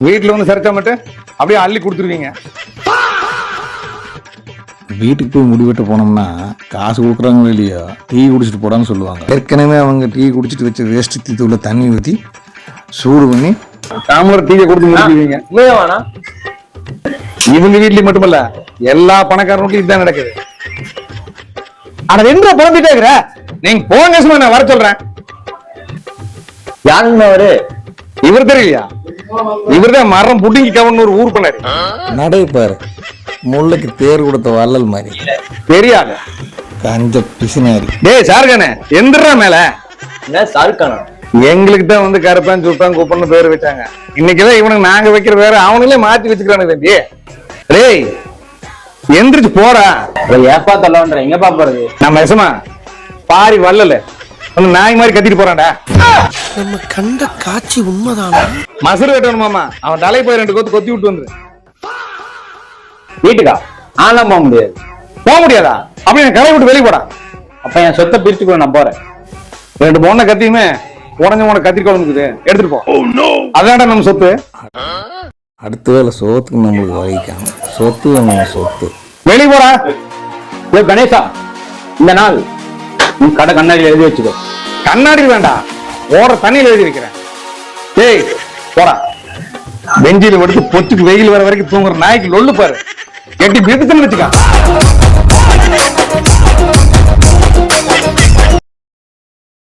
வீட்டுல வந்து சரிச்சா மட்டும் அப்படியே அள்ளி கொடுத்துருவீங்க. வீட்டுக்கு போய் முடிவெட்ட போனோம்னா காசு கொடுக்குறாங்களோ இல்லையோ டீ குடிச்சிட்டு போடான்னு சொல்லுவாங்க. ஏற்கனவே அவங்க டீ குடிச்சிட்டு வச்ச வேஸ்ட் தீத்து உள்ள தண்ணி ஊற்றி சூடு பண்ணி தாமரை டீயை கொடுத்து முடிச்சுவீங்க. இவங்க வீட்லயும் மட்டுமல்ல எல்லா பணக்காரன் வீட்லயும் இதுதான் நடக்குது. ஆனா ரெண்டு புலம்பிட்டே இருக்கிற நீங்க போங்க, சும்மா நான் வர சொல்றேன். யாருங்க அவரு? இவர் தெரியலையா? இவர்தான் மரம் புட்டிங்கி கவர்னு ஒரு ஊர் பண்ணாரு. நடைப்பாரு முல்லைக்கு தேர் கொடுத்த வள்ளல் மாதிரி தெரியாது கஞ்ச பிசினாரி. டேய் ஷாருக்கானே எந்திரா மேல. என்ன ஷாருக்கானா? எங்களுக்கு தான் வந்து கருப்பான் சுப்பான் குப்பன்னு பேர் வச்சாங்க. இன்னைக்குதான் இவனுக்கு நாங்க வைக்கிற பேரு அவனுங்களே மாத்தி வச்சுக்கிறானுங்க தம்பி. டேய் எந்திரிச்சு போடா. ஏப்பா தள்ளவன்ற எங்கப்பா போறது? நம்ம எசமா பாரி வள்ளல வந்து நாய் மாதிரி கத்திட்டு போறான்டா. நம்ம கண்ட காட்சி உண்மைதானா? மசரு வெட்டணும் மாமா, அவன் தலை போய் 2 கொத்து கொத்தி விட்டு வந்துரு. வீட்டுக்கா? ஆனா போக முடியாது. போக முடியாதா? அப்படி என் கடை விட்டு வெளியே போடா. அப்ப என் சொத்தை பிரிச்சுக்கோ, நான் போறேன். 2 பொண்ணை கத்தியுமே உடஞ்ச உனக்கு கத்திரிக்கோள் இருக்குது, எடுத்துட்டு போ. அதான்டா நம்ம சொத்து. அடுத்த வேலை சோத்துக்கு நம்மளுக்கு வகிக்காம சொத்து நம்ம சொத்து. வெளியே போடா. கணேசா, இந்த நாள் நீ கடை கண்ணாடியில் எழுதி வச்சுக்கோ. கண்ணாடி வேண்டாம், ஓட தண்ணியில் எழுதி வைக்கிறேன். டேய் போடா. பெஞ்சில எடுத்து பொச்சுக்கு வெயில் வர வரைக்கும் தூங்குற நாய்க்கு லொல்லு பாரு, எட்டி விடுத்துன்னு வச்சுக்க.